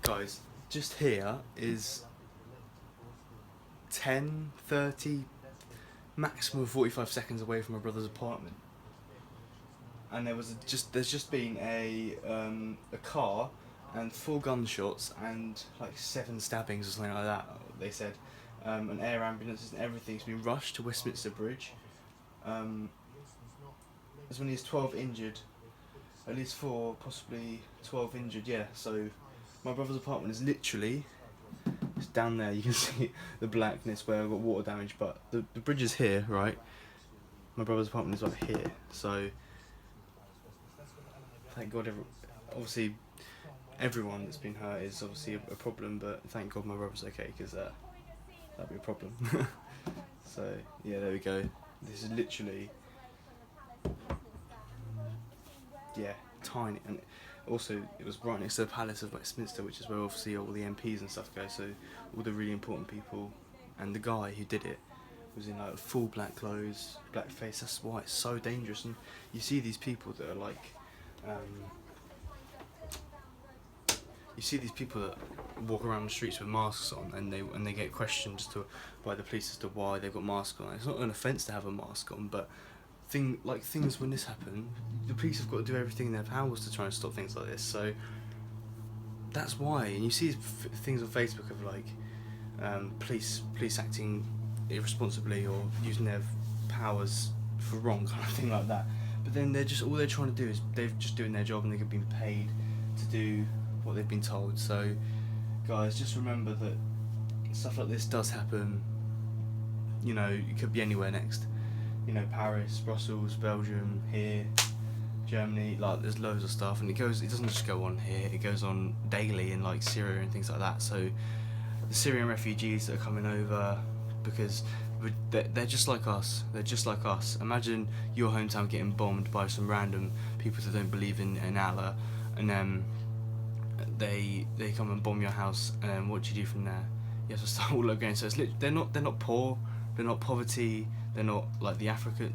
Guys, just here is 10, 30, maximum 45 seconds away from my brother's apartment. And there's just been a car and 4 gunshots and like 7 stabbings or something like that, they said. An air ambulance and everything's been rushed to Westminster Bridge. There's many as 12 injured, at least 4, possibly 12 injured, yeah. So my brother's apartment is literally, it's down there, you can see the blackness where I've got water damage, but the bridge is here, right? My brother's apartment is right here, so thank God, obviously everyone that's been hurt is obviously a problem, but thank God my brother's okay, because that'd be a problem. So yeah, there we go. This is literally, yeah, tiny, and also it was right next to the Palace of Westminster, which is where obviously all the MPs and stuff go, so all the really important people. And the guy who did it was in like full black clothes, black face. That's why it's so dangerous. And you see these people that are like, you see these people that walk around the streets with masks on, and they get questioned by the police as to why they've got masks on. It's not an offence to have a mask on, but things when this happen, the police have got to do everything in their powers to try and stop things like this. So that's why. And you see things on Facebook of like police acting irresponsibly or using their powers for wrong, kind of thing like that. But then all they're trying to do is they're just doing their job, and they've been paid to do what they've been told. So guys, just remember that stuff like this does happen. You know, it could be anywhere next. You know, Paris, Brussels, Belgium, here, Germany, like there's loads of stuff, and it doesn't just go on here, it goes on daily in like Syria and things like that. So the Syrian refugees that are coming over, because they're just like us, Imagine your hometown getting bombed by some random people that don't believe in Allah, and then they come and bomb your house, and then what do you do from there? You have to start all again. So they're not poor, they're not poverty, they're not like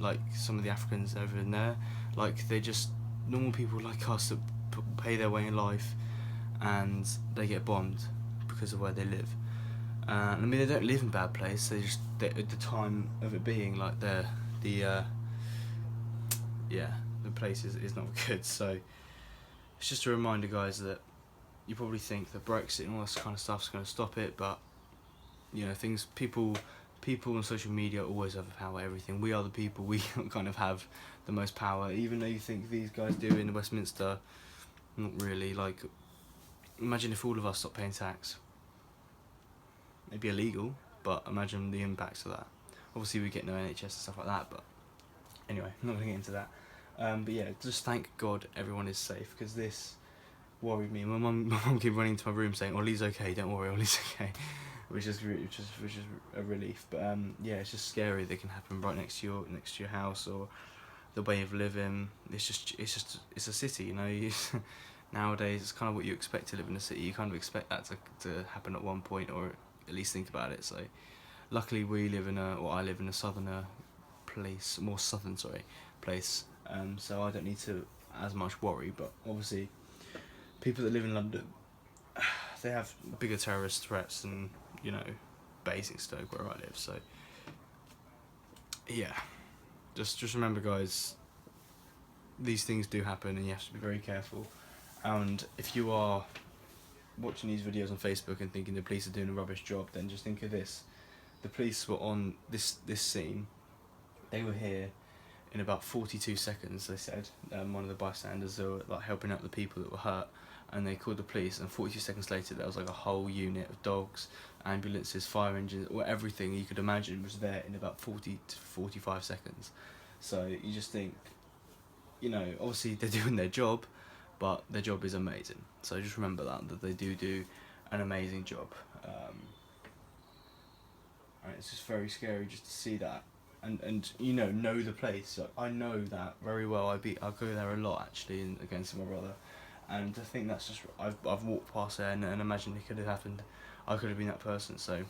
like some of the Africans over in there. Like, they're just normal people like us that pay their way in life, and they get bombed because of where they live. I mean, they don't live in a bad place. At the time of it being, like the place is not good. So it's just a reminder, guys, that you probably think that Brexit and all this kind of stuff is going to stop it, but you know, people on social media always have power. Everything. We are the people. We kind of have the most power. Even though you think these guys do in Westminster, not really. Like, imagine if all of us stopped paying tax. It'd be illegal, but imagine the impacts of that. Obviously, we get no NHS and stuff like that, but anyway, I'm not going to get into that. But yeah, just thank God everyone is safe, because this worried me. My mum kept running into my room saying, "Ollie's okay, don't worry, Ollie's okay," which is a relief. But yeah, it's just scary. They can happen right next to your house, or the way of living. It's a city, you know. Nowadays, it's kind of what you expect to live in a city. You kind of expect that to happen at one point, or at least think about it. So luckily I live in a more southern place, so I don't need to as much worry. But obviously people that live in London, they have bigger terrorist threats than, you know, Basingstoke, where I live. So yeah, just remember, guys, these things do happen, and you have to be very careful. And if you are watching these videos on Facebook and thinking the police are doing a rubbish job, then just think of this. The police were on this scene. They were here in about 42 seconds, they said. One of the bystanders, they were like helping out the people that were hurt, and they called the police, and 42 seconds later there was like a whole unit of dogs, ambulances, fire engines, or everything you could imagine was there in about 40 to 45 seconds. So you just think, you know, obviously they're doing their job, but their job is amazing. So just remember that they do an amazing job. And it's just very scary just to see that, and you know the place. So I know that very well. I go there a lot, actually, against my brother, and I think that's just I've walked past there and imagined it could have happened. I could have been that person. So,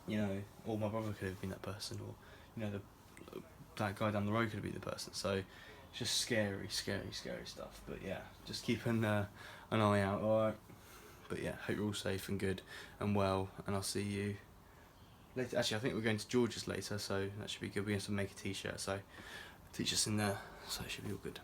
you know, or my brother could have been that person, or you know, that guy down the road could have been the person. So it's just scary stuff. But yeah, just keep an eye out. Alright. But yeah. hope you're all safe and good and well, and I'll see you later. Actually, I think we're going to George's later, so that should be good. We have to make a t-shirt, so teach us in there, so it should be all good.